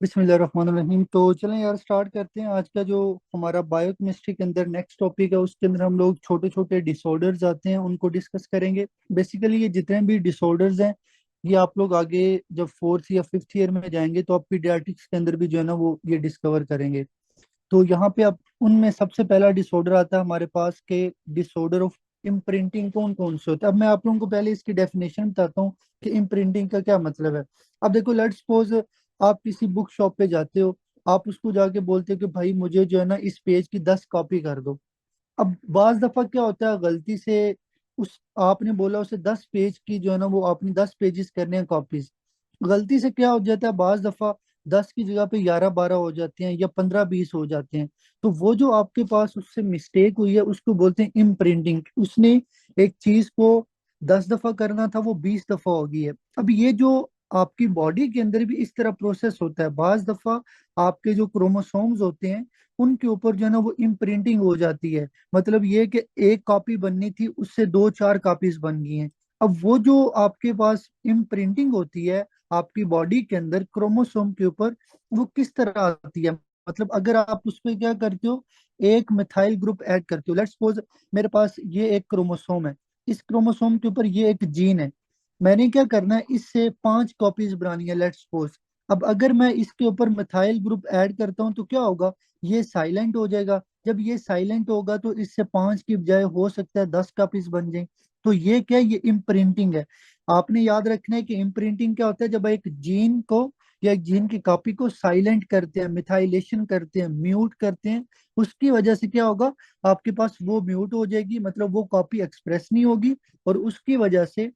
बिस्मिल्लाहिर्रहमानिर्रहीम। तो चलें यार, स्टार्ट करते हैं आज का जो हमारा बायोकेमिस्ट्री के अंदर नेक्स्ट टॉपिक है। उसके अंदर हम लोग छोटे छोटे डिसऑर्डर्स आते हैं, उनको डिस्कस करेंगे। बेसिकली ये जितने भी डिसऑर्डर्स हैं, ये आप लोग आगे जब फोर्थ या फिफ्थ ईयर में जाएंगे तो आप पीडियाट्रिक्स के अंदर भी जो है ना वो ये डिस्कवर करेंगे। तो यहाँ पे अब उनमें सबसे पहला डिसऑर्डर आता है हमारे पास के डिसऑर्डर ऑफ इम्प्रिंटिंग कौन कौन से होते हैं। अब मैं आप लोगों को पहले इसकी डेफिनेशन बताता हूँ कि इम्प्रिंटिंग का क्या मतलब है। अब देखो, लेट्स सपोज आप किसी बुक शॉप पे जाते हो, आप उसको जाके बोलते हो कि भाई मुझे जो है ना इस पेज की 10 कॉपी कर दो। अब बाज दफा क्या होता है, गलती से उस आपने बोला उसे 10 पेज की जो है ना वो आपने 10 पेजेस करने हैं कॉपीज। गलती से क्या हो जाता है, बाज दफा 10 की जगह पे 11-12 हो जाते हैं या 15-20 हो जाते हैं। तो वो जो आपके पास उससे मिस्टेक हुई है उसको बोलते हैं इम्प्रिंटिंग। उसने एक चीज को 10 दफा करना था, वो 20 दफा हो गई है। अब ये जो आपकी बॉडी के अंदर भी इस तरह प्रोसेस होता है। बाज दफा आपके जो क्रोमोसोम्स होते हैं उनके ऊपर जो है ना वो इम्प्रिंटिंग हो जाती है। मतलब ये कि एक कॉपी बननी थी, उससे 2-4 कॉपीज बन गई हैं। अब वो जो आपके पास इम्प्रिंटिंग होती है आपकी बॉडी के अंदर क्रोमोसोम के ऊपर, वो किस तरह आती है। मतलब अगर आप उस पर क्या करते हो, एक मिथाइल ग्रुप ऐड करते हो। लेट्स सपोज मेरे पास ये एक क्रोमोसोम है, इस क्रोमोसोम के ऊपर ये एक जीन है। मैंने क्या करना है, इससे 5 कॉपीज बनानी है लेट्स सपोज। अब अगर मैं इसके ऊपर मिथाइल ग्रुप ऐड करता हूँ तो क्या होगा, ये साइलेंट हो जाएगा। जब ये साइलेंट होगा तो इससे 5 की बजाय हो सकता है 10 कॉपीज बन जाए। तो ये क्या है, ये इम्प्रिंटिंग है। आपने याद रखना है कि इम्प्रिंटिंग क्या होता है, जब एक जीन को या एक जीन की कॉपी को साइलेंट करते हैं, मिथाइलेशन करते हैं, म्यूट करते हैं, उसकी वजह से क्या होगा, आपके पास वो म्यूट हो जाएगी, मतलब वो कॉपी एक्सप्रेस नहीं होगी। और उसकी वजह से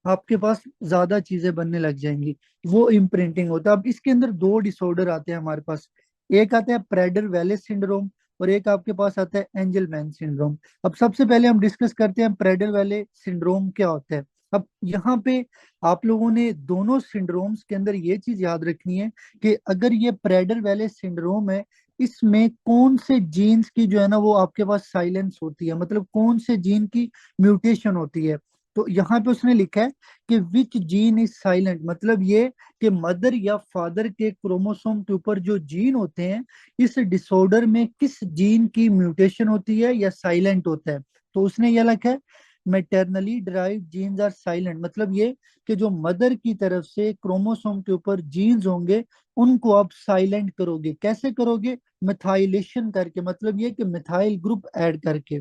आपके पास ज्यादा चीजें बनने लग जाएंगी। वो इम्प्रिंटिंग होता है। अब इसके अंदर दो डिसऑर्डर आते हैं हमारे पास। एक आता है प्रेडर वेलेस सिंड्रोम और एक आपके पास आता है एंजलमैन सिंड्रोम। अब सबसे पहले हम डिस्कस करते हैं प्रेडर वेले सिंड्रोम क्या होता है। अब यहाँ पे आप लोगों ने दोनों सिंड्रोम्स के अंदर ये चीज याद रखनी है कि अगर ये प्रेडर वेले सिंड्रोम है, इसमें कौन से जीन्स की जो है ना वो आपके पास साइलेंस होती है, मतलब कौन से जीन की म्यूटेशन होती है। तो यहाँ पे उसने लिखा है कि विच जीन इज साइलेंट, मतलब ये कि मदर या फादर के क्रोमोसोम के ऊपर जो जीन होते हैं, इस डिसऑर्डर में किस जीन की म्यूटेशन होती है या साइलेंट होता है। तो उसने यह लिखा है maternally derived genes are silent, मतलब ये कि जो मदर की तरफ से क्रोमोसोम के ऊपर जीन्स होंगे उनको आप साइलेंट करोगे। कैसे करोगे, मिथाइलेशन करके, मतलब ये कि मिथाइल ग्रुप ऐड करके।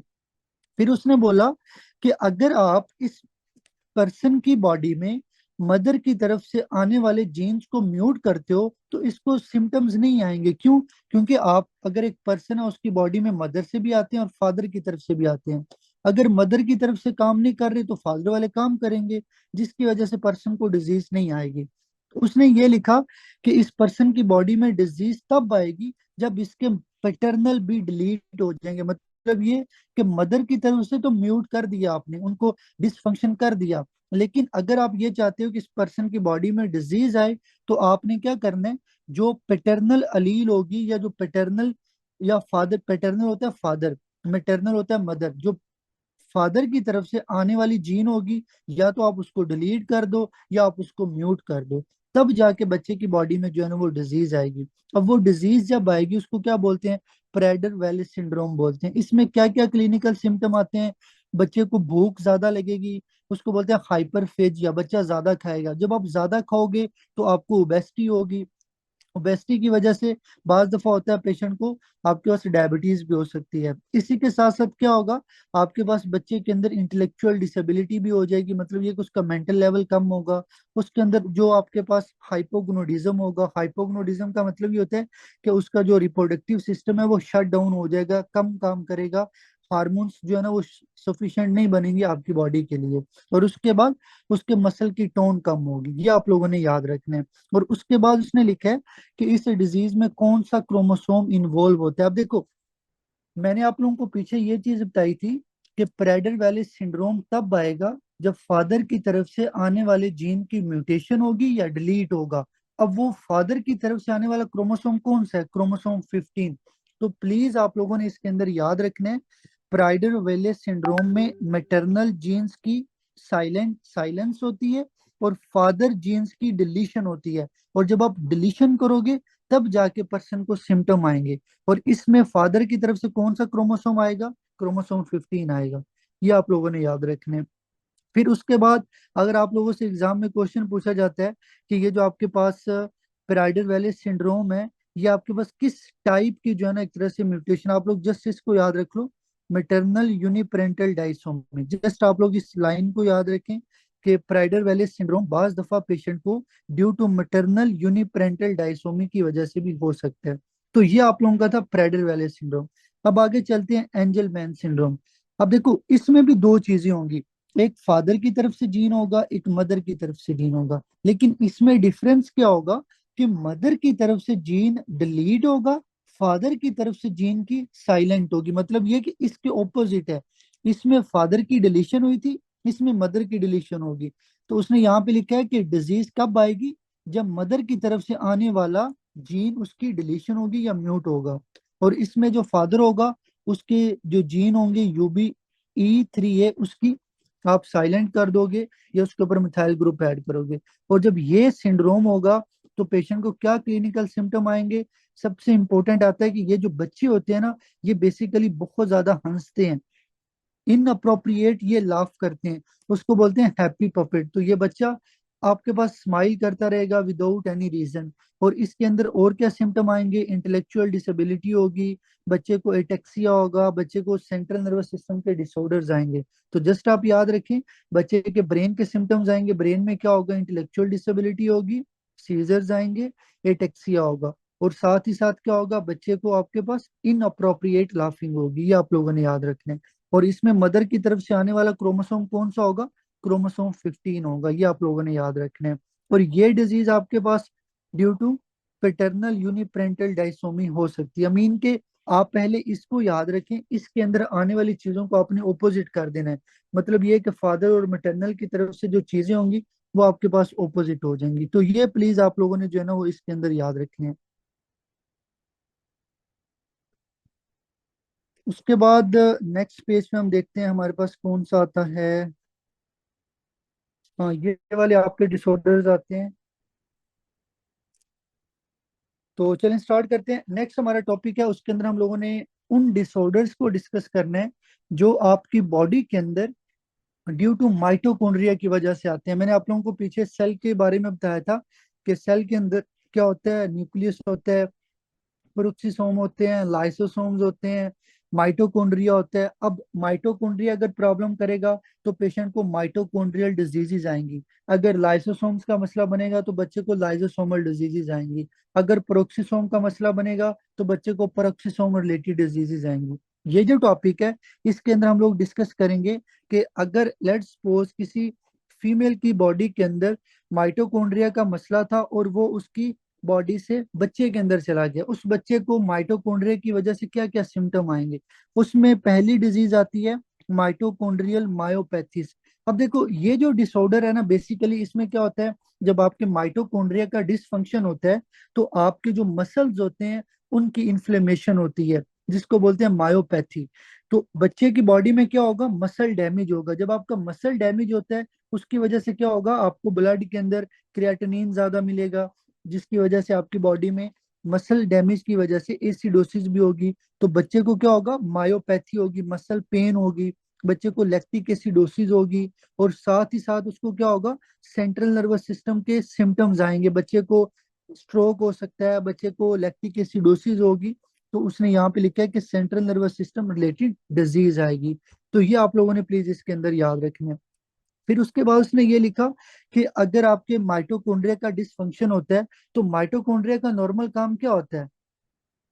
फिर उसने बोला कि अगर आप इस पर्सन की बॉडी में मदर की तरफ से आने वाले जीन्स को म्यूट करते हो तो इसको सिम्टम्स नहीं आएंगे। क्यों? क्योंकि आप अगर एक पर्सन है उसकी बॉडी में मदर से भी आते हैं और फादर की तरफ से भी आते हैं। अगर मदर की तरफ से काम नहीं कर रहे तो फादर वाले काम करेंगे, जिसकी वजह से पर्सन को डिजीज नहीं आएगी। तो उसने ये लिखा कि इस पर्सन की बॉडी में डिजीज तब आएगी जब इसके पैटर्नल भी डिलीट हो जाएंगे। मतलब ये कि मदर की तरफ से तो म्यूट कर दिया आपने, उनको डिसफंक्शन कर दिया। लेकिन अगर आप ये चाहते हो कि इस पर्सन की बॉडी में डिजीज आए तो आपने क्या करना है, जो पेटर्नल अलील होगी या जो पेटर्नल या फादर, पेटर्नल होता है फादर, मैटरनल होता है मदर, जो फादर की तरफ से आने वाली जीन होगी, या तो आप उसको डिलीट कर दो या आप उसको म्यूट कर दो। तब जाके बच्चे की बॉडी में जो है ना वो डिजीज आएगी। अब वो डिजीज जब आएगी उसको क्या बोलते हैं, प्रेडर वेलिस सिंड्रोम बोलते हैं। इसमें क्या क्या क्लिनिकल सिम्टम आते हैं, बच्चे को भूख ज्यादा लगेगी, उसको बोलते हैं हाइपरफेज, या बच्चा ज्यादा खाएगा। जब आप ज्यादा खाओगे तो आपको ओबेसिटी होगी। ओबेसिटी की वजह से बाज दफा होता है पेशेंट को आपके पास डायबिटीज भी हो सकती है। इसी के साथ साथ क्या होगा, आपके पास बच्चे के अंदर इंटेलेक्चुअल डिसेबिलिटी भी हो जाएगी, मतलब ये कि उसका मेंटल लेवल कम होगा। उसके अंदर जो आपके पास हाइपोगोनाडिज्म होगा, हाइपोगोनाडिज्म का मतलब ये होता है कि उसका जो रिप्रोडक्टिव सिस्टम है वो शट डाउन हो जाएगा, कम काम करेगा। हार्मोन्स जो है ना वो सफिशिएंट नहीं बनेंगे आपकी बॉडी के लिए। और उसके बाद उसके मसल की टोन कम होगी। ये आप लोगों ने याद रखना है। और उसके बाद उसने लिखा है कि इस डिजीज में कौन सा क्रोमोसोम इन्वॉल्व होता है। अब देखो, मैंने आप लोगों को पीछे ये चीज बताई थी कि प्रेडर वैली सिंड्रोम तब आएगा जब फादर की तरफ से आने वाले जीन की म्यूटेशन होगी या डिलीट होगा। अब वो फादर की तरफ से आने वाला क्रोमोसोम कौन सा है, क्रोमोसोम 15। तो प्लीज आप लोगों ने इसके अंदर याद रखना है, प्राइडर वेले सिंड्रोम में मैटरनल जीन्स की साइलेंस होती है और फादर जीन्स की डिलीशन होती है। और जब आप डिलीशन करोगे तब जाके पर्सन को सिम्टम आएंगे। और इसमें फादर की तरफ से कौन सा क्रोमोसोम आएगा? क्रोमोसोम 15 आएगा। ये आप लोगों ने याद रखने हैं। फिर उसके बाद अगर आप लोगों से एग्जाम में क्वेश्चन पूछा जाता है कि ये जो आपके पास पेराइडल वैली सिंड्रोम है, ये आपके पास किस टाइप की जो है ना एक तरह से म्यूटेशन, आप लोग जस्ट इसको याद रख लो, मेटरनल यूनिपेरेंटल डाइसोमी। जस्ट आप लोग इस लाइन को याद रखें कि पेराइडल वैली सिंड्रोम बाज दफा पेशेंट को ड्यू टू मेटरनल यूनिपेरेंटल डाइसोमी की वजह से भी हो सकता है। तो ये आप लोगों का था पेराइडल वैली सिंड्रोम। अब आगे चलते हैं एंजलमैन सिंड्रोम। अब देखो इसमें भी दो चीजें होंगी, एक फादर की तरफ से जीन होगा, एक मदर की तरफ से जीन होगा। लेकिन इसमें डिफरेंस क्या होगा कि मदर की तरफ से जीन डिलीट होगा, फादर की तरफ से जीन की साइलेंट होगी। मतलब ये कि इसके ऑपोजिट है, इसमें फादर की डिलीशन हुई थी, इसमें मदर की डिलीशन होगी। तो उसने यहाँ पे लिखा है कि डिजीज कब आएगी? जब मदर की तरफ से आने वाला जीन उसकी डिलीशन होगी या म्यूट होगा। और इसमें जो फादर होगा उसके जो जीन होंगे UBE3A, उसकी आप साइलेंट कर दोगे या उसके ऊपर मिथाइल ग्रुप ऐड करोगे। और जब ये सिंड्रोम होगा तो पेशेंट को क्या क्लिनिकल सिम्टम आएंगे? सबसे इंपॉर्टेंट आता है कि ये जो बच्चे होते हैं ना, ये बेसिकली बहुत ज्यादा हंसते हैं, इन अप्रोप्रिएट ये लाफ करते हैं, उसको बोलते हैं हैप्पी पपेट। तो ये बच्चा आपके पास स्माइल करता रहेगा विदाउट एनी रीजन। और इसके अंदर और क्या सिम्टम आएंगे? इंटेलेक्चुअल डिसेबिलिटी होगी, बच्चे को एटेक्सिया होगा, बच्चे को सेंट्रल नर्वस सिस्टम के डिसऑर्डर्स आएंगे। तो जस्ट आप याद रखें, बच्चे के ब्रेन के सिम्टम्स आएंगे, ब्रेन में क्या होगा? इंटेलेक्चुअल डिसेबिलिटी होगी, सीजर्स आएंगे, एटेक्सिया होगा। और साथ ही साथ क्या होगा? बच्चे को आपके पास इन अप्रोप्रिएट लाफिंग होगी। ये आप लोगों ने याद रखना है। और इसमें मदर की तरफ से आने वाला क्रोमोसोम कौन सा होगा? क्रोमोसोम 15 होगा। ये आप लोगों ने याद रखना है। और ये डिजीज आपके पास ड्यू टू पेटर्नल यूनिपेरेंटल डाइसोमी हो सकती है। मीन के आप पहले इसको याद रखें, इसके अंदर आने वाली चीजों को आपने ओपोजिट कर देना है। मतलब ये कि फादर और मैटरनल की तरफ से जो चीजें होंगी वो आपके पास ओपोजिट हो जाएंगी। तो ये प्लीज आप लोगों ने जो है ना वो इसके अंदर याद रखने हैं। उसके बाद नेक्स्ट पेज में हम देखते हैं हमारे पास कौन सा आता है। हाँ, ये वाले आपके डिसऑर्डर्स आते हैं। तो चलें स्टार्ट करते हैं। नेक्स्ट हमारा टॉपिक है, उसके अंदर हम लोगों ने उन डिसऑर्डर्स को डिस्कस करना है जो आपकी बॉडी के अंदर ड्यू टू माइटोकॉन्ड्रिया की वजह से आते हैं। मैंने आप लोगों को पीछे सेल के बारे में बताया था कि सेल के अंदर क्या होता है? न्यूक्लियस होता है, पेरोक्सिसोम होते हैं, लाइसोसोम्स होते हैं, माइटोकॉन्ड्रिया होता है। अब माइटोकॉन्ड्रिया अगर प्रॉब्लम करेगा तो पेशेंट को माइटोकॉन्ड्रियल डिजीजेज आएंगी। अगर लाइसोसोम्स का मसला बनेगा तो बच्चे को लाइसोसोमल डिजीजेज आएंगी। अगर पेरोक्सिसोम का मसला बनेगा तो बच्चे को पेरोक्सिसोम रिलेटेड डिजीजेज आएंगी। ये जो टॉपिक है इसके अंदर हम लोग डिस्कस करेंगे कि अगर लेट्स सपोज किसी फीमेल की बॉडी के अंदर माइटोकॉन्ड्रिया का मसला था और वो उसकी बॉडी से बच्चे के अंदर चला गया, उस बच्चे को माइटोकॉन्ड्रिया की वजह से क्या क्या सिम्टम आएंगे? उसमें पहली डिजीज आती है माइटोकॉन्ड्रियल मायोपैथीज। अब देखो ये जो डिसऑर्डर है ना, बेसिकली इसमें क्या होता है, जब आपके माइटोकॉन्ड्रिया का डिसफंक्शन होता है तो आपके जो मसल्स होते हैं उनकी इन्फ्लेमेशन होती है, जिसको बोलते हैं मायोपैथी। तो बच्चे की बॉडी में क्या होगा? मसल डैमेज होगा। जब आपका मसल डैमेज होता है उसकी वजह से क्या होगा? आपको ब्लड के अंदर क्रिएटिनिन ज्यादा मिलेगा, जिसकी वजह से आपकी बॉडी में मसल डैमेज की वजह से एसिडोसिस भी होगी। तो बच्चे को क्या होगा? मायोपैथी होगी, मसल पेन होगी, बच्चे को लैक्टिक एसिडोसिस होगी। और साथ ही साथ उसको क्या होगा? सेंट्रल नर्वस सिस्टम के सिम्टम्स आएंगे, बच्चे को स्ट्रोक हो सकता है, बच्चे को लैक्टिक एसिडोसिस होगी। तो उसने यहाँ पे लिखा है कि central nervous system related disease आएगी। तो ये आप लोगों ने प्लीज इसके अंदर याद रखना है। फिर उसके बाद उसने ये लिखा कि अगर आपके माइटोकॉन्ड्रिया का डिसफंक्शन होता है तो माइटोकॉन्ड्रिया का नॉर्मल काम क्या होता है?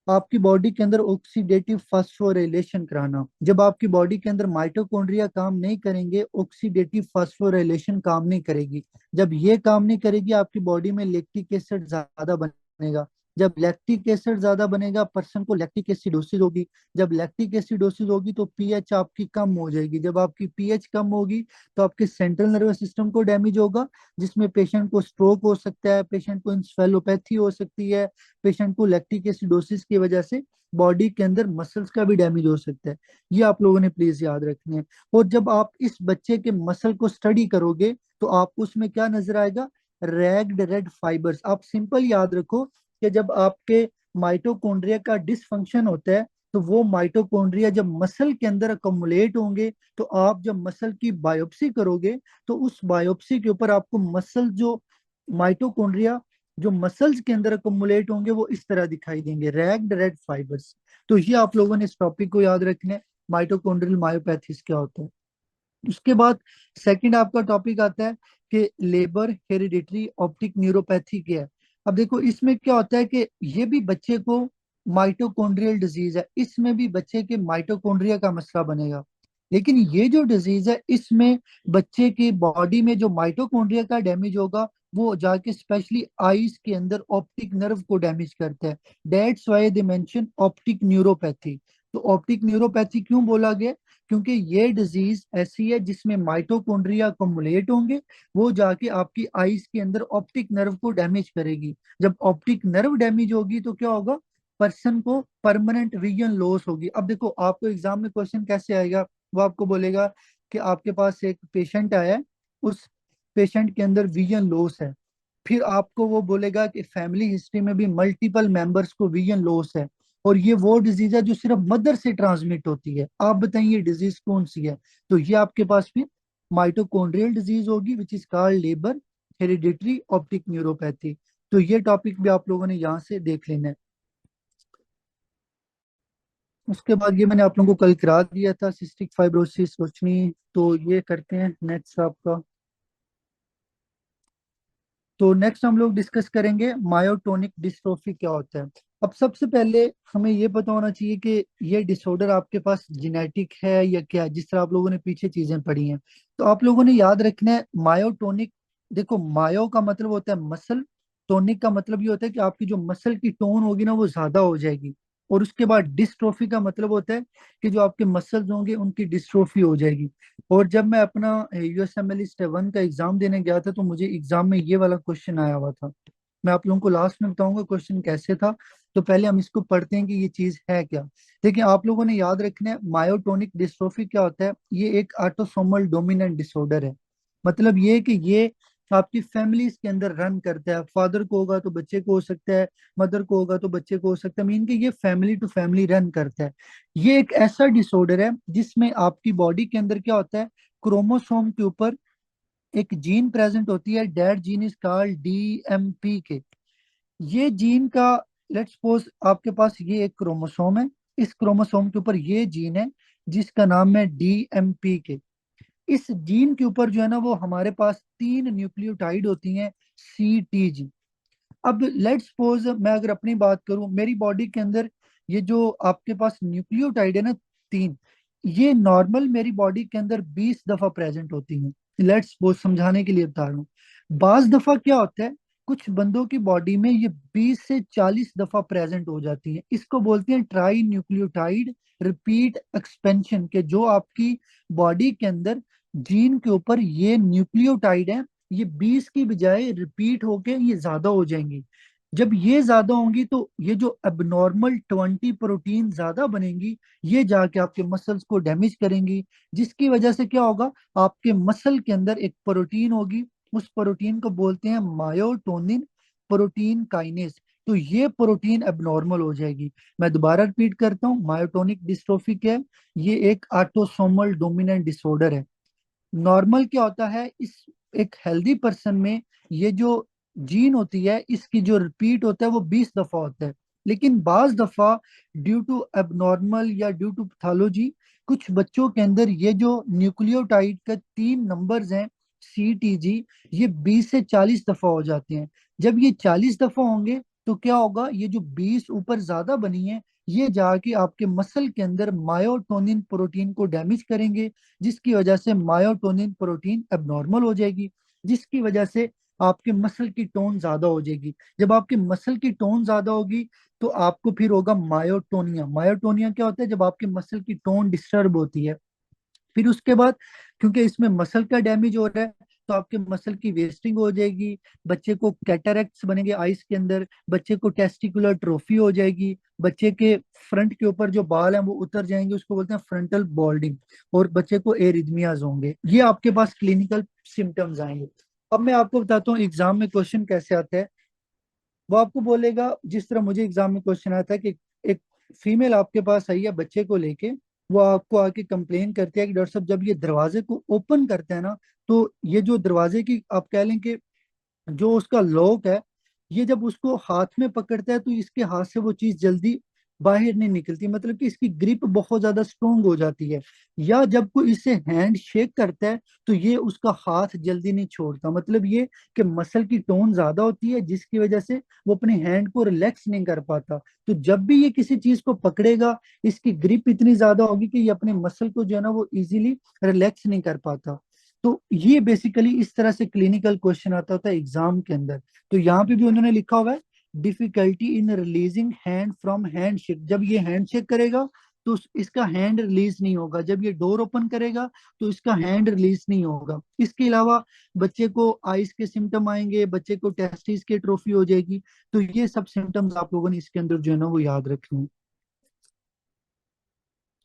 आपकी बॉडी के अंदर ऑक्सीडेटिव फास्फोराइलेशन कराना। जब आपकी बॉडी के अंदर माइटोकॉन्ड्रिया काम नहीं करेंगे, ऑक्सीडेटिव फास्फोराइलेशन काम नहीं करेगी। जब ये काम नहीं करेगी आपकी बॉडी में लैक्टिक एसिड ज्यादा बनेगा, जब लैक्टिक एसिड ज्यादा बनेगा पर्सन को लैक्टिक एसिडोसिस होगी। जब लैक्टिक एसिडोसिस होगी तो पीएच आपकी कम हो जाएगी। जब आपकी पीएच कम होगी तो आपके सेंट्रल नर्वस सिस्टम को डैमेज होगा, जिसमें पेशेंट को स्ट्रोक हो सकता है, पेशेंट को इंसेफेलोपैथी हो सकती है, पेशेंट को लैक्टिक एसिडोसिस की वजह से बॉडी के अंदर मसल्स का भी डैमेज हो सकता है। ये आप लोगों ने प्लीज याद रखने हैं। और जब आप इस बच्चे के मसल को स्टडी करोगे तो आपको उसमें क्या नजर आएगा? Ragged red fibres. आप सिंपल याद रखो कि जब आपके माइटोकॉन्ड्रिया का डिसफंक्शन होता है तो वो माइटोकॉन्ड्रिया जब मसल के अंदर अकोमुलेट होंगे, तो आप जब मसल की बायोप्सी करोगे तो उस बायोप्सी के ऊपर आपको मसल जो माइटोकॉन्ड्रिया जो मसल्स के अंदर अकोमुलेट होंगे वो इस तरह दिखाई देंगे, रैग्ड रेड फाइबर्स। तो ये आप लोगों ने इस टॉपिक को याद रखना है, माइटोकॉन्ड्रियल मायोपैथीज क्या होता है। उसके बाद सेकंड आपका टॉपिक आता है कि लेबर हेरिडिटरी ऑप्टिक न्यूरोपैथी क्या है। अब देखो इसमें क्या होता है कि ये भी बच्चे को माइटोकॉन्ड्रियल डिजीज है, इसमें भी बच्चे के माइटोकॉन्ड्रिया का मसला बनेगा। लेकिन ये जो डिजीज है इसमें बच्चे की बॉडी में जो माइटोकॉन्ड्रिया का डैमेज होगा वो जाके स्पेशली आईज के अंदर ऑप्टिक नर्व को डैमेज करता है। That's why they mention optic neuropathy. तो ऑप्टिक न्यूरोपैथी क्यों बोला गया? क्योंकि ये डिजीज ऐसी है जिसमें माइटोकॉन्ड्रिया अकोमुलेट होंगे, वो जाके आपकी आईज के अंदर ऑप्टिक नर्व को डैमेज करेगी। जब ऑप्टिक नर्व डैमेज होगी तो क्या होगा? पर्सन को परमानेंट विजन लॉस होगी। अब देखो आपको एग्जाम में क्वेश्चन कैसे आएगा, वो आपको बोलेगा कि आपके पास एक पेशेंट आया है, उस पेशेंट के अंदर विजन लॉस है। फिर आपको वो बोलेगा कि फैमिली हिस्ट्री में भी मल्टीपल मेंबर्स को विजन लॉस है, और ये वो डिजीज है जो सिर्फ मदर से ट्रांसमिट होती है। आप बताइए डिजीज कौन सी है? तो ये आपके पास फिर माइटोकॉन्ड्रियल डिजीज होगी which is called labour hereditary optic neuropathy. तो ये टॉपिक भी आप लोगों ने यहाँ से देख लेना है। उसके बाद ये मैंने आप लोगों को कल करा दिया था, सिस्टिक फाइब्रोसिस रोशनी। तो ये करते हैं नेक्स्ट आपका। तो नेक्स्ट हम लोग डिस्कस करेंगे मायोटोनिक डिस्ट्रोफी क्या होता है। अब सबसे पहले हमें ये पता होना चाहिए कि ये डिसऑर्डर आपके पास जेनेटिक है या क्या है, जिस तरह आप लोगों ने पीछे चीजें पढ़ी हैं। तो आप लोगों ने याद रखना है मायोटोनिक। देखो मायो का मतलब होता है मसल, टोनिक का मतलब ये होता है कि आपकी जो मसल की टोन होगी ना वो ज्यादा हो जाएगी। और उसके बाद डिस्ट्रोफी का मतलब होता है कि जो आपके मसल्स होंगे उनकी डिस्ट्रोफी हो जाएगी। और जब मैं अपना यूएसएमएल स्टेप 1 का एग्जाम देने गया था तो मुझे एग्जाम में ये वाला क्वेश्चन आया हुआ था। मैं आप लोगों को लास्ट में बताऊंगा क्वेश्चन कैसे था। तो पहले हम इसको पढ़ते हैं कि ये चीज है क्या। देखिए आप लोगों ने याद रखना है मायोटोनिक डिस्ट्रोफी क्या होता है। ये एक ऑटोसोमल डोमिनेंट डिसऑर्डर है। मतलब ये कि ये आपकी फैमिलीज के अंदर रन करता है। फादर को होगा तो बच्चे को हो सकता है, मदर को होगा तो बच्चे को हो सकता है, मीन कि ये फैमिली टू फैमिली रन करता है। ये एक ऐसा डिसऑर्डर है जिसमें आपकी बॉडी के अंदर क्या होता है, क्रोमोसोम के ऊपर एक जीन प्रेजेंट होती है, dead gene is called DMP के। ये जीन का, लेट्स सपोज आपके पास ये एक क्रोमोसोम है, इस क्रोमोसोम के ऊपर ये जीन है जिसका नाम है डीएमपी के। इस जीन के ऊपर जो है ना वो हमारे पास 3 न्यूक्लियोटाइड होती हैं, CTG। अब लेट्स सपोज मैं अगर अपनी बात करूं, मेरी बॉडी के अंदर ये जो आपके पास न्यूक्लियोटाइड है ना 3, ये नॉर्मल मेरी बॉडी के अंदर 20 दफा प्रेजेंट होती हैं। लेट्स सपोज समझाने के लिए बता रहा हूँ। बाज दफा क्या होता है, कुछ बंदों की बॉडी में ये 20 से 40 दफा प्रेजेंट हो जाती है। इसको बोलते हैं ट्राई न्यूक्लियोटाइड रिपीट एक्सपेंशन, के जो आपकी बॉडी के अंदर जीन के ऊपर ये न्यूक्लियोटाइड है, ये 20 की बजाय रिपीट होके ये ज्यादा हो जाएंगी। जब ये ज्यादा होंगी तो ये जो एबनॉर्मल 20 प्रोटीन ज्यादा बनेंगी, ये जाके आपके मसल्स को डैमेज करेंगी। जिसकी वजह से क्या होगा, आपके मसल के अंदर एक प्रोटीन होगी, उस प्रोटीन को बोलते हैं मायोटोनिन प्रोटीन काइनेस। तो ये प्रोटीन एबनॉर्मल हो जाएगी। मैं दोबारा रिपीट करता हूँ, मायोटोनिक डिस्ट्रोफी क्या है? ये एक ऑटोसोमल डोमिनेंट डिसऑर्डर है। नॉर्मल क्या होता है, इस एक हेल्दी पर्सन में ये जो जीन होती है इसकी जो रिपीट होता है वो 20 दफा होता है। लेकिन बाज दफा ड्यू टू एबनॉर्मल या ड्यू टू पैथोलॉजी कुछ बच्चों के अंदर ये जो न्यूक्लियोटाइड का 3 नंबर्स हैं, CTG, ये 20 से 40 दफा हो जाते हैं। जब ये 40 दफा होंगे तो क्या होगा, ये जो 20 ऊपर ज्यादा बनी है ये जाके आपके मसल के अंदर मायोटोनिन प्रोटीन को डैमेज करेंगे, जिसकी वजह से मायोटोनिन प्रोटीन एबनॉर्मल हो जाएगी, जिसकी वजह से आपके मसल की टोन ज्यादा हो जाएगी। जब आपके मसल की टोन ज्यादा होगी तो आपको फिर होगा मायोटोनिया। मायोटोनिया क्या होता है? जब आपके मसल की टोन डिस्टर्ब होती है। फिर उसके बाद क्योंकि इसमें मसल का डैमेज हो रहा है तो आपके मसल की वेस्टिंग हो जाएगी, बच्चे को कैटरेक्ट्स बनेंगे आइस के अंदर, बच्चे को टेस्टिकुलर ट्रोफी हो जाएगी, बच्चे के फ्रंट के ऊपर जो बाल हैं वो उतर जाएंगे, उसको बोलते हैं फ्रंटल बॉल्डिंग, और बच्चे को एरिथमियाज होंगे। ये आपके पास क्लिनिकल सिम्टम्स आएंगे। अब मैं आपको बताता हूँ एग्जाम में क्वेश्चन कैसे आता है। वो आपको बोलेगा जिस तरह मुझे एग्जाम में क्वेश्चन आता है कि एक फीमेल आपके पास आई है बच्चे को लेके, वो आपको आके कंप्लेन करती है कि डॉक्टर साहब जब ये दरवाजे को ओपन करते हैं ना, तो ये जो दरवाजे की आप कह लें कि जो उसका लॉक है, ये जब उसको हाथ में पकड़ता है तो इसके हाथ से वो चीज जल्दी बाहर नहीं निकलती, मतलब कि इसकी ग्रिप बहुत ज्यादा स्ट्रोंग हो जाती है। या जब कोई इससे हैंड शेक करता है तो ये उसका हाथ जल्दी नहीं छोड़ता, मतलब ये कि मसल की टोन ज्यादा होती है जिसकी वजह से वो अपने हैंड को रिलैक्स नहीं कर पाता। तो जब भी ये किसी चीज को पकड़ेगा, इसकी ग्रिप इतनी ज्यादा होगी कि ये अपने मसल को जो है ना वो इजीली रिलैक्स नहीं कर पाता। तो ये बेसिकली इस तरह से क्लिनिकल क्वेश्चन आता होता है एग्जाम के अंदर। तो यहाँ पे भी उन्होंने लिखा हुआ है difficulty in releasing hand from hand shake. जब ये हैंड शेक करेगा तो इसका हैंड रिलीज नहीं होगा, जब ये डोर ओपन करेगा तो इसका हैंड रिलीज नहीं होगा। इसके अलावा बच्चे को आइस के सिम्टम आएंगे, बच्चे को टेस्टिस की ट्रॉफी हो जाएगी। तो ये सब सिम्टम्स आप लोगों ने इसके अंदर जो है ना वो याद रखने हैं।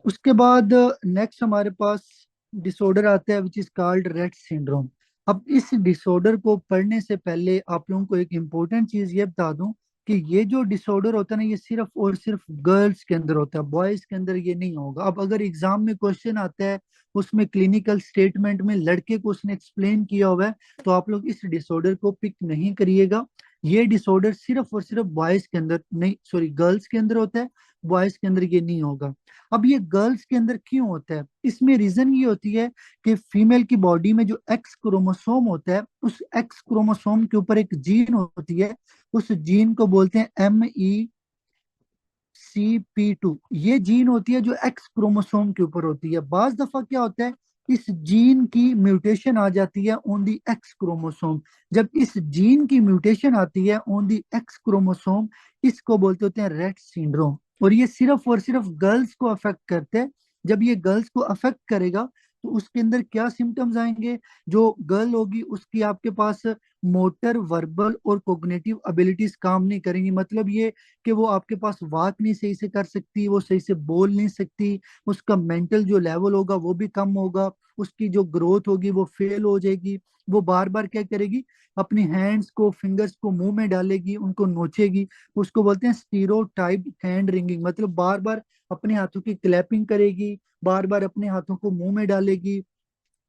उसके बाद नेक्स्ट हमारे पास डिसऑर्डर आता है which is called Rett syndrome. अब इस डिसऑर्डर को पढ़ने से पहले आप लोगों को एक इम्पोर्टेंट चीज ये बता दूं कि ये जो डिसऑर्डर होता है ना ये सिर्फ और सिर्फ गर्ल्स के अंदर होता है, बॉयज के अंदर ये नहीं होगा। अब अगर एग्जाम में क्वेश्चन आता है उसमें क्लिनिकल स्टेटमेंट में लड़के को उसने एक्सप्लेन किया हुआ है तो आप लोग इस डिसऑर्डर को पिक नहीं करिएगा। ये डिसऑर्डर सिर्फ और सिर्फ बॉयज के अंदर नहीं, सॉरी, गर्ल्स के अंदर होता है, बॉयज के अंदर ये नहीं होगा। अब ये गर्ल्स के अंदर क्यों होता है? इसमें रीजन ये होती है कि फीमेल की बॉडी में जो एक्स क्रोमोसोम होता है, उस एक्स क्रोमोसोम के ऊपर एक जीन होती है, उस जीन को बोलते हैं MECP2। ये जीन होती है जो एक्स क्रोमोसोम के ऊपर होती है। बाज दफा क्या होता है, इस जीन की म्यूटेशन आ जाती है ऑन दी एक्स क्रोमोसोम। जब इस जीन की म्यूटेशन आती है ऑन दी एक्स क्रोमोसोम, इसको बोलते होते हैं रेट सिंड्रोम। और ये सिर्फ और सिर्फ गर्ल्स को अफेक्ट करते हैं। जब ये गर्ल्स को अफेक्ट करेगा तो उसके अंदर क्या सिम्टम्स आएंगे? जो गर्ल होगी उसकी आपके पास मोटर, वर्बल और कोग्निटिव एबिलिटीज काम नहीं करेंगी। मतलब ये कि वो आपके पास बात नहीं सही से कर सकती, वो सही से बोल नहीं सकती, उसका मेंटल जो लेवल होगा वो भी कम होगा, उसकी जो ग्रोथ होगी वो फेल हो जाएगी। वो बार बार क्या करेगी, अपनी हैंड्स को, फिंगर्स को मुंह में डालेगी, उनको नोचेगी। उसको बोलते हैं स्टीरियोटाइप हैंड रिंगिंग, मतलब बार बार अपने हाथों की क्लैपिंग करेगी, बार बार अपने हाथों को मुंह में डालेगी।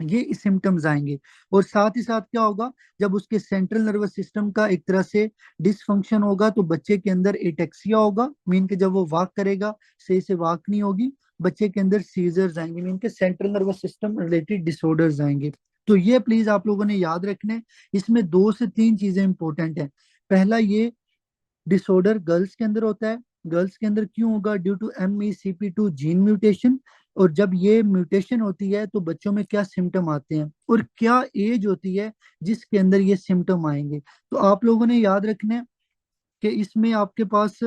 ये सिम्टम्स आएंगे। और साथ ही साथ क्या होगा, जब उसके सेंट्रल नर्वस सिस्टम का एक तरह से डिसफंक्शन होगा तो बच्चे के अंदर एटेक्सिया होगा, मीन के जब वो वॉक करेगा सही से वॉक नहीं होगी, बच्चे के अंदर सीजर्स आएंगे, मीन के central nervous system related disorders आएंगे। तो ये प्लीज आप लोगों ने याद रखना है। इसमें 2 से 3 चीजें इंपॉर्टेंट है। पहला, ये डिसऑर्डर गर्ल्स के अंदर होता है। गर्ल्स के अंदर क्यों होगा? Due to MECP2 gene mutation. और जब ये म्यूटेशन होती है तो बच्चों में क्या सिम्टम आते हैं और क्या एज होती है जिसके अंदर ये सिम्टम आएंगे। तो आप लोगों ने याद रखना है कि इसमें आपके पास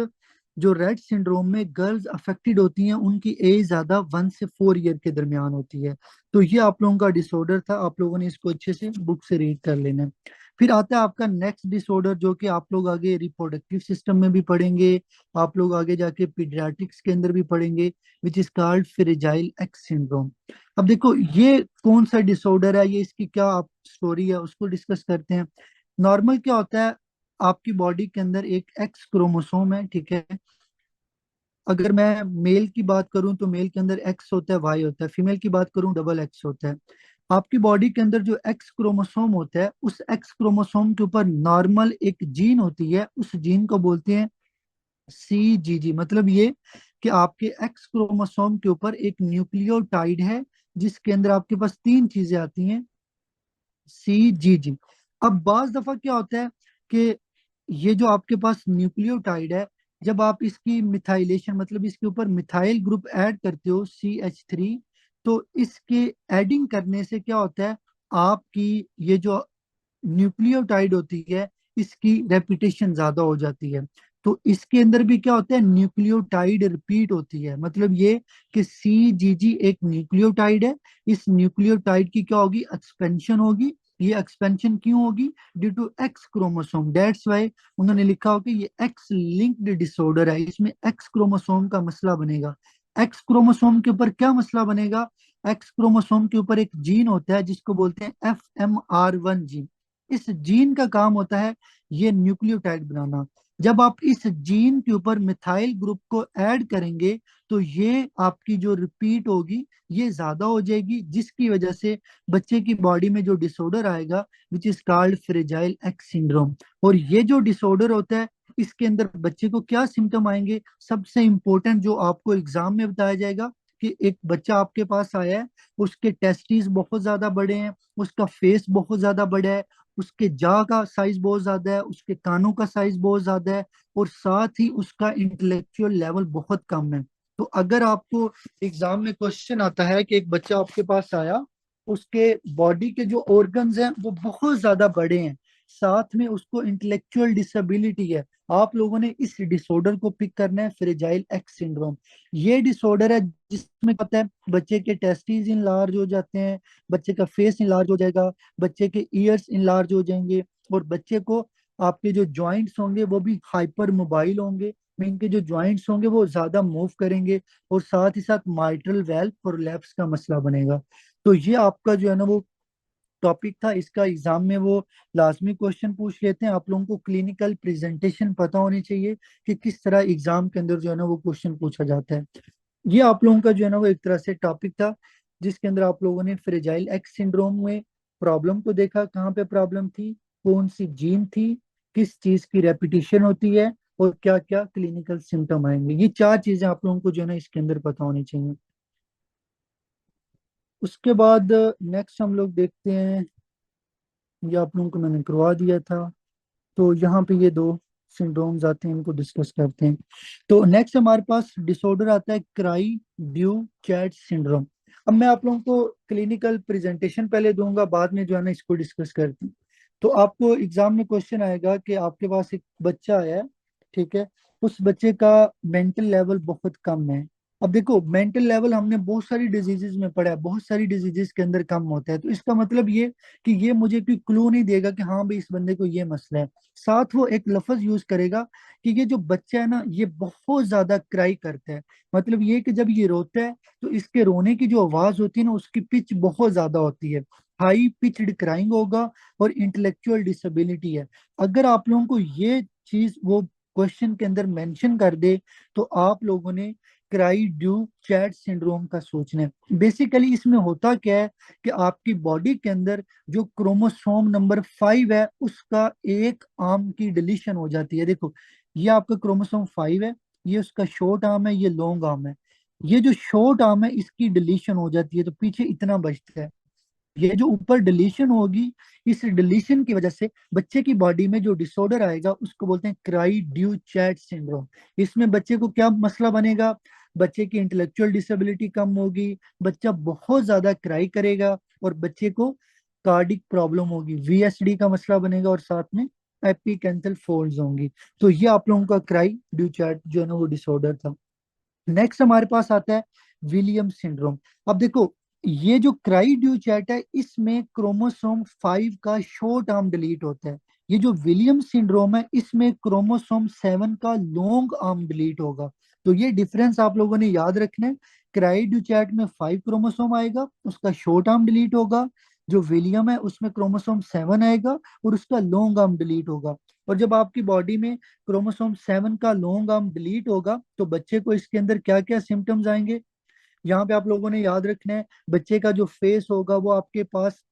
जो रेड सिंड्रोम में गर्ल्स अफेक्टेड होती हैं उनकी एज ज्यादा 1 से 4 ईयर के दरमियान होती है। तो ये आप लोगों का डिसऑर्डर था, आप लोगों ने इसको अच्छे से बुक से रीड कर लेना है। फिर आता है आपका नेक्स्ट डिसऑर्डर जो कि आप लोग आगे रिप्रोडक्टिव सिस्टम में भी पढ़ेंगे, आप लोग आगे जाके पीडियाट्रिक्स के अंदर भी पढ़ेंगे, which is called fragile x syndrome. अब देखो ये कौन सा डिसऑर्डर है, ये इसकी क्या आप स्टोरी है उसको डिस्कस करते हैं। नॉर्मल क्या होता है, आपकी बॉडी के अंदर एक एक्स क्रोमोसोम है, ठीक है। अगर मैं मेल की बात करूं तो मेल के अंदर एक्स होता है, वाई होता है। फीमेल की बात करूं डबल एक्स होता है। आपकी बॉडी के अंदर जो एक्स क्रोमोसोम होता है, उस एक्स क्रोमोसोम के ऊपर नॉर्मल एक जीन होती है, उस जीन को बोलते हैं CGG। मतलब ये कि आपके एक्स क्रोमोसोम के ऊपर एक न्यूक्लियोटाइड है जिसके अंदर आपके पास 3 चीजें आती हैं, CGG। अब बाज दफा क्या होता है कि ये जो आपके पास न्यूक्लियोटाइड है, जब आप इसकी मिथाइलेशन, मतलब इसके ऊपर मिथाइल ग्रुप ऐड करते हो CH3, तो इसके एडिंग करने से क्या होता है, आपकी ये जो न्यूक्लियोटाइड होती है, इसकी रेपिटेशन ज्यादा हो जाती है। तो इसके अंदर भी क्या होता है, न्यूक्लियोटाइड रिपीट होती है। मतलब ये कि CGG एक न्यूक्लियोटाइड है, इस न्यूक्लियोटाइड की क्या होगी, एक्सपेंशन होगी। ये एक्सपेंशन क्यों होगी, due to X chromosome, that's why उन्होंने लिखा हो कि ये एक्स लिंक्ड डिसऑर्डर है, इसमें एक्स क्रोमोसोम का मसला बनेगा। एक्स क्रोमोसोम के ऊपर क्या मसला बनेगा, एक्स क्रोमोसोम के ऊपर एक जीन होता है जिसको बोलते हैं FMR1 जीन। इस जीन का काम होता है ये न्यूक्लियोटाइड बनाना। जब आप इस जीन के ऊपर मिथाइल ग्रुप को ऐड करेंगे तो ये आपकी जो रिपीट होगी ये ज्यादा हो जाएगी, जिसकी वजह से बच्चे की बॉडी में जो डिसऑर्डर आएगा which is called fragile x syndrome. और ये जो डिसऑर्डर होता है इसके अंदर बच्चे को क्या सिम्टम आएंगे, सबसे इंपॉर्टेंट जो आपको एग्जाम में बताया जाएगा कि एक बच्चा आपके पास आया है, उसके टेस्टिस बहुत ज्यादा बड़े हैं, उसका फेस बहुत ज्यादा बड़ा है, उसके जाह का साइज बहुत ज्यादा है, उसके कानों का साइज बहुत ज्यादा है, और साथ ही उसका इंटेलेक्चुअल लेवल बहुत कम है। तो अगर आपको एग्जाम में क्वेश्चन आता है कि एक बच्चा आपके पास आया, उसके बॉडी के जो ऑर्गन्स हैं वो बहुत ज्यादा बड़े हैं, साथ में उसको इंटेलेक्चुअल डिसेबिलिटी है, आप लोगों ने इस डिसऑर्डर को पिक करना है, फ्रेजाइल एक्स सिंड्रोम। ये डिसऑर्डर है जिसमें क्या होता है, बच्चे के टेस्टिस इनलार्ज हो जाते हैं, बच्चे का फेस इनलार्ज हो जाएगा, बच्चे के ईयर्स इनलार्ज हो जाएंगे, और बच्चे को आपके जो जॉइंट्स होंगे वो भी हाइपर मोबाइल होंगे, इनके जो जॉइंट्स होंगे वो ज्यादा मूव करेंगे, और साथ ही साथ माइट्रल वेल्व प्रोलैप्स का मसला बनेगा। तो ये आपका जो है ना वो टॉपिक था, इसका एग्जाम में वो लाजमी क्वेश्चन पूछ लेते हैं। आप लोगों को क्लिनिकल प्रेजेंटेशन पता होनी चाहिए कि किस तरह एग्जाम के अंदर जो है ना वो क्वेश्चन पूछा जाता है। ये आप लोगों का जो है ना वो एक तरह से टॉपिक था, जिसके अंदर आप लोगों ने फ्रेजाइल एक्स सिंड्रोम में प्रॉब्लम को देखा, कहाँ पे प्रॉब्लम थी, कौन सी जीन थी, किस चीज की रेपिटेशन होती है, और क्या क्या क्लिनिकल सिम्टम आएंगे। ये चार चीजें आप लोगों को जो है ना इसके अंदर पता होनी चाहिए। उसके बाद नेक्स्ट हम लोग देखते हैं, ये आप लोगों को मैंने करवा दिया था। तो यहाँ पे ये दो सिंड्रोम्स आते हैं, इनको डिस्कस करते हैं। तो नेक्स्ट हमारे पास डिसऑर्डर आता है क्राई ड्यू चैट सिंड्रोम। अब मैं आप लोगों को क्लिनिकल प्रेजेंटेशन पहले दूंगा, बाद में जो है ना इसको डिस्कस करते हैं। तो आपको एग्जाम में क्वेश्चन आएगा कि आपके पास एक बच्चा आया है, ठीक है, उस बच्चे का मेंटल लेवल बहुत कम है। अब देखो मेंटल लेवल हमने बहुत सारी डिजीजेज में पढ़ा है, बहुत सारी डिजीजेज के अंदर कम होता है, तो इसका मतलब ये कि ये मुझे कोई क्लू नहीं देगा कि हाँ भाई इस बंदे को ये मसला है। साथ वो एक लफ्ज यूज करेगा कि ये जो बच्चा है ना ये बहुत ज्यादा क्राई करता है। मतलब ये कि जब ये रोता है तो इसके रोने की जो आवाज होती है ना उसकी पिच बहुत ज्यादा होती है, हाई पिच्ड क्राइंग होगा, और इंटेलेक्चुअल डिसेबिलिटी है। अगर आप लोगों को ये चीज वो क्वेश्चन के अंदर मेंशन कर दे तो आप लोगों ने क्राई ड्यू चैट सिंड्रोम का सोचना है। बेसिकली इसमें होता क्या है कि आपकी बॉडी के अंदर जो क्रोमोसोम नंबर 5 है उसका एक आर्म की डिलीशन हो जाती है। देखो ये आपका क्रोमोसोम 5 है, ये उसका शॉर्ट आर्म है, ये लॉन्ग आर्म है। ये जो शॉर्ट आर्म है इसकी डिलीशन हो जाती है तो पीछे इतना बचता है। ये जो ऊपर डिलीशन होगी, इस डिलीशन की वजह से बच्चे की बॉडी में जो डिसऑर्डर आएगा उसको बोलते हैं क्राई ड्यू चैट सिंड्रोम। इसमें बच्चे को क्या मसला बनेगा, बच्चे की इंटेलेक्चुअल डिसेबिलिटी कम होगी, बच्चा बहुत ज्यादा क्राई करेगा, और बच्चे को कार्डिक प्रॉब्लम होगी, VSD का मसला बनेगा, और साथ में एपिकेंथल फोल्ड्स होंगी। तो ये आप लोगों का क्राई ड्यू चैट जो है ना वो डिसऑर्डर था। नेक्स्ट हमारे पास आता है विलियम सिंड्रोम। अब देखो ये जो क्राई ड्यू चैट है इसमें क्रोमोसोम 5 का शॉर्ट आर्म डिलीट होता है। ये जो विलियम सिंड्रोम है इसमें क्रोमोसोम 7 का लॉन्ग आर्म डिलीट होगा। तो ये डिफरेंस आप लोगों ने याद रखना है। क्राई ड्यू चैट में 5 क्रोमोसोम आएगा, उसका शॉर्ट आर्म डिलीट होगा। जो विलियम है उसमें क्रोमोसोम 7 आएगा और उसका लॉन्ग आर्म डिलीट होगा। और जब आपकी बॉडी में क्रोमोसोम 7 का लॉन्ग आर्म डिलीट होगा तो बच्चे को इसके अंदर क्या क्या सिम्टम्स आएंगे, यहाँ पे आप लोगों ने याद रखना है। बच्चे का जो फेस होगा वो आपके पास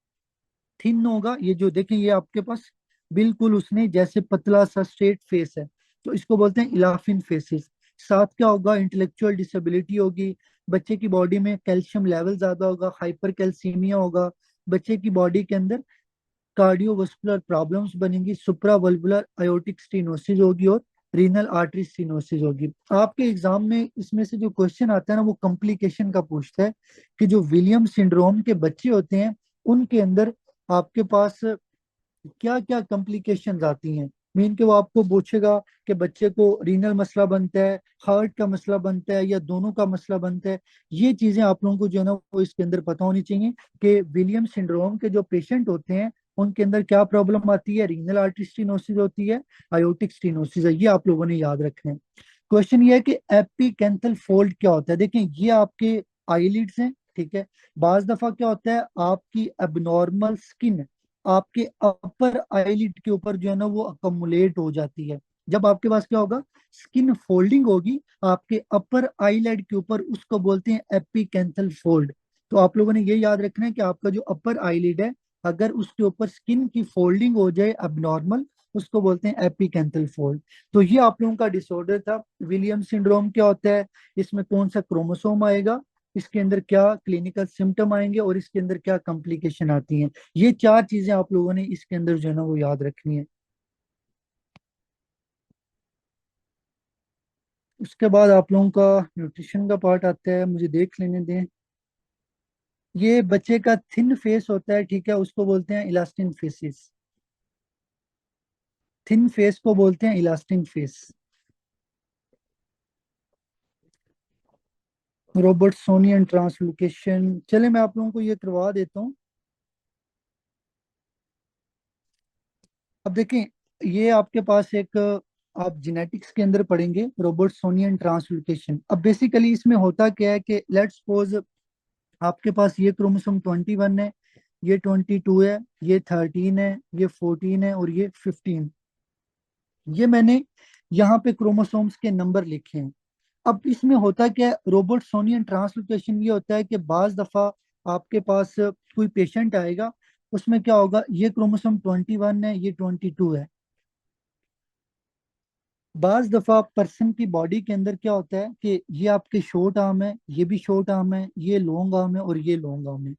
थिन होगा, ये जो देखें ये आपके पास बिल्कुल उसने जैसे पतला सा स्ट्रेट फेस है, तो इसको बोलते हैं इलाफिन फेसिस। साथ क्या होगा, इंटेलेक्चुअल डिसेबिलिटी होगी, बच्चे की बॉडी में कैल्शियम लेवल ज्यादा होगा, हाइपर कैल्सीमिया होगा, बच्चे की बॉडी के अंदर कार्डियोवास्कुलर प्रॉब्लम्स बनेंगी, सुप्रावल्वुलर आयोटिक स्टेनोसिस होगी, और रीनल आर्टरी स्टेनोसिस होगी। आपके एग्जाम में इसमें से जो क्वेश्चन आता है ना वो कॉम्प्लिकेशन का पूछता है कि जो विलियम सिंड्रोम के बच्चे होते हैं उनके अंदर आपके पास क्या क्या कॉम्प्लिकेशंस आती हैं। मीन के वो आपको पूछेगा कि बच्चे को रीनल मसला बनता है, हार्ट का मसला बनता है, या दोनों का मसला बनता है। ये चीजें आप लोगों को जो है ना वो इसके अंदर पता होनी चाहिए कि विलियम सिंड्रोम के जो पेशेंट होते हैं उनके अंदर क्या प्रॉब्लम आती है। रीनल आर्टरी स्टेनोसिस होती है, आयोटिक स्टेनोसिस है, ये आप लोगों ने याद रखना है। क्वेश्चन ये है कि एपिकेंथल फोल्ड क्या होता है। देखें, ये आपके आईलिड्स हैं, ठीक है। बाज दफा क्या होता है, आपकी एबनॉर्मल स्किन आपके अपर आईलिड के ऊपर जो है ना वो अकमुलेट हो जाती है। जब आपके पास क्या होगा, स्किन फोल्डिंग होगी आपके अपर आईलिड के ऊपर, उसको बोलते हैं एपिकेंथल फोल्ड। तो आप लोगों ने ये याद रखना है कि आपका जो अपर आईलिड है, अगर उसके ऊपर स्किन की फोल्डिंग हो जाए अबनॉर्मल, उसको बोलते हैं एपिकेंथल फोल्ड। तो ये आप लोगों का डिसऑर्डर था। विलियम सिंड्रोम क्या होता है, इसमें कौन सा क्रोमोसोम आएगा, इसके अंदर क्या क्लिनिकल सिम्टम आएंगे, और इसके अंदर क्या कॉम्प्लिकेशन आती हैं। ये चार चीजें आप लोगों ने इसके अंदर जो है ना वो याद रखनी है। उसके बाद आप लोगों का न्यूट्रिशन का पार्ट आता है, मुझे देख लेने दें। ये बच्चे का थिन फेस होता है, ठीक है, उसको बोलते हैं इलास्टिन फेसिस। थिन फेस को बोलते हैं इलास्टिन फेस। रोबर्टसोनियन ट्रांसलोकेशन, चले मैं आप लोगों को ये करवा देता हूँ। अब देखें, ये आपके पास एक, आप जेनेटिक्स के अंदर पढ़ेंगे रोबर्टसोनियन ट्रांसलोकेशन। अब बेसिकली इसमें होता क्या है कि लेट्स सपोज आपके पास ये क्रोमोसोम 21 है, ये 22 है, ये 13 है, ये 14 है, और ये 15। ये मैंने यहाँ पे क्रोमोसोम्स के नंबर लिखे हैं। अब इसमें होता क्या है, रोबर्टसोनियन ट्रांसलोकेशन ये होता है कि बाज दफा आपके पास कोई पेशेंट आएगा, उसमें क्या होगा, ये क्रोमोसोम 21 है, ये 22 है। बाज दफा पर्सन की बॉडी के अंदर क्या होता है कि ये आपके शॉर्ट आर्म है, ये भी शॉर्ट आर्म है, ये लॉन्ग आर्म है, और ये लॉन्ग आर्म है।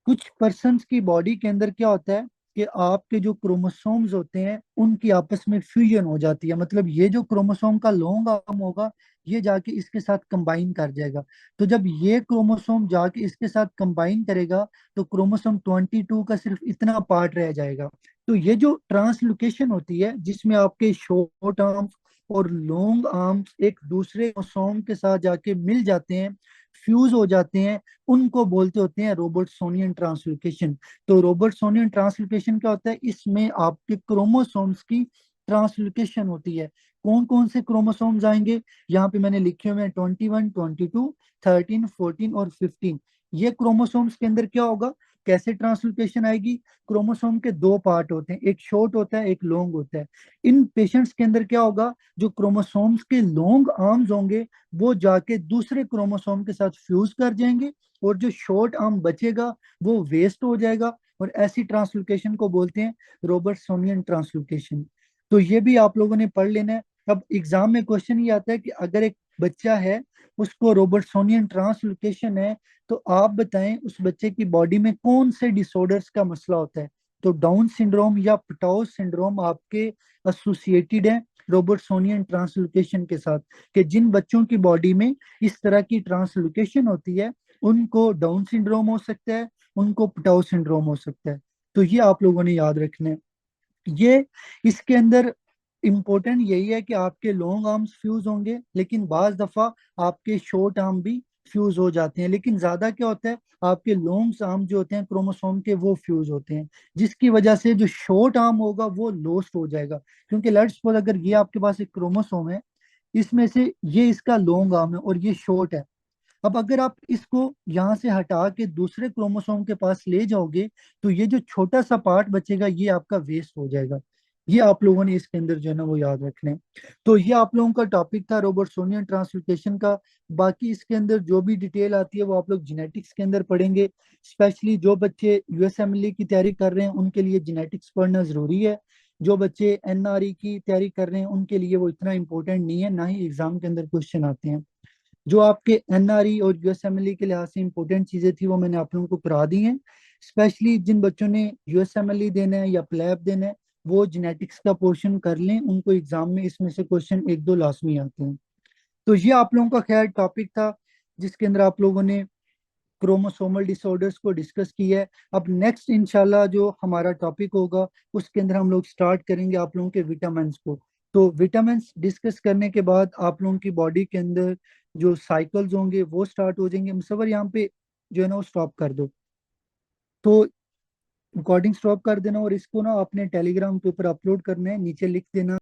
कुछ पर्सन्स की बॉडी के अंदर क्या होता है कि आपके जो क्रोमोसोम्स होते हैं उनकी आपस में फ्यूजन हो जाती है। मतलब ये जो क्रोमोसोम का लॉन्ग आर्म होगा, ये जाके इसके साथ कंबाइन कर जाएगा। तो जब ये क्रोमोसोम जाके इसके साथ कंबाइन करेगा, तो क्रोमोसोम 22 का सिर्फ इतना पार्ट रह जाएगा। तो ये जो ट्रांसलोकेशन होती है, जिसमें आपके शॉर्ट आर्म्स और लॉन्ग आर्म्स एक दूसरे क्रोमोसोम के साथ जाके मिल जाते हैं, फ्यूज हो जाते हैं, उनको बोलते होते हैं रोबर्टसोनियन ट्रांसलोकेशन। तो रोबर्टसोनियन ट्रांसलोकेशन क्या होता है, इसमें आपके क्रोमोसोम्स की ट्रांसलोकेशन होती है। कौन कौन से क्रोमोसोम्स आएंगे, यहाँ पे मैंने लिखे हुए हैं 21, 22, 13, 14 और 15। ये क्रोमोसोम्स के अंदर क्या होगा, कैसे ट्रांसलोकेशन आएगी। क्रोमोसोम के दो पार्ट होते हैं, एक शॉर्ट होता है, एक लॉन्ग होता है। इन पेशेंट्स के अंदर क्या होगा, जो क्रोमोसोम्स के लॉन्ग आर्म्स होंगे वो जाके दूसरे क्रोमोसोम के साथ फ्यूज कर जाएंगे, और जो शॉर्ट आर्म बचेगा वो वेस्ट हो जाएगा। और ऐसी ट्रांसलोकेशन को बोलते हैं रोबर्टसोनियन ट्रांसलोकेशन। तो ये भी आप लोगों ने पढ़ लेना है। अब एग्जाम में क्वेश्चन ये आता है कि अगर एक बच्चा है, उसको रोबर्टसोनियन ट्रांसलोकेशन है, तो आप बताएं उस बच्चे की बॉडी में कौन से डिसऑर्डर्स का मसला होता है। तो डाउन सिंड्रोम या पटाउ सिंड्रोम आपके एसोसिएटेड है रोबर्टसोनियन ट्रांसलोकेशन के साथ। कि जिन बच्चों की बॉडी में इस तरह की ट्रांसलोकेशन होती है, उनको डाउन सिंड्रोम हो सकता है, उनको पटाउ सिंड्रोम हो सकता है। तो ये आप लोगों ने याद रखना है। ये इसके अंदर इम्पोर्टेंट यही है कि आपके लॉन्ग आर्म्स फ्यूज होंगे, लेकिन बाज दफा आपके शॉर्ट आर्म भी फ्यूज हो जाते हैं। लेकिन ज्यादा क्या होता है, आपके लॉन्ग आर्म जो होते हैं क्रोमोसोम के, वो फ्यूज होते हैं, जिसकी वजह से जो शॉर्ट आर्म होगा वो लॉस्ट हो जाएगा। क्योंकि लेट्स सपोज अगर ये आपके पास एक क्रोमोसोम है, इसमें से ये इसका लॉन्ग आर्म है और ये शॉर्ट है। अब अगर आप इसको यहाँ से हटा के दूसरे क्रोमोसोम के पास ले जाओगे, तो ये जो छोटा सा पार्ट बचेगा ये आपका वेस्ट हो जाएगा। ये आप लोगों ने इसके अंदर जो है ना वो याद रखना है। तो ये आप लोगों का टॉपिक था रोबर्टसोनियन ट्रांसलोकेशन का। बाकी इसके अंदर जो भी डिटेल आती है वो आप लोग जेनेटिक्स के अंदर पढ़ेंगे। स्पेशली जो बच्चे यूएसएमएलई की तैयारी कर रहे हैं उनके लिए जेनेटिक्स पढ़ना जरूरी है। जो बच्चे एनआरई की तैयारी कर रहे हैं उनके लिए वो इतना इंपॉर्टेंट नहीं है, ना ही एग्जाम के अंदर क्वेश्चन आते हैं। जो आपके एनआरई और यूएसएमएलई के लिहाज से इंपॉर्टेंट चीजें थी वो मैंने आप लोगों को करा दी हैं। स्पेशली जिन बच्चों ने यूएसएमएलई देना है या प्लेब देना है, वो जेनेटिक्स का पोर्शन कर लें, उनको एग्जाम में इसमें से क्वेश्चन एक दो लाजमी आते हैं। तो ये आप लोगों का खैर टॉपिक था, जिसके अंदर आप लोगों ने क्रोमोसोमल डिसऑर्डर्स को डिस्कस किया है। अब नेक्स्ट इंशाल्लाह जो हमारा टॉपिक होगा उसके अंदर हम लोग स्टार्ट करेंगे आप लोगों के विटामिन्स को। तो विटामिन्स डिस्कस करने के बाद आप लोगों की बॉडी के अंदर जो साइकिल्स होंगे वो स्टार्ट हो जाएंगे। मुसव्वर यहाँ पे जो है ना वो स्टॉप कर दो। तो रिकॉर्डिंग स्टॉप कर देना और इसको ना अपने टेलीग्राम के ऊपर अपलोड करना है, नीचे लिख देना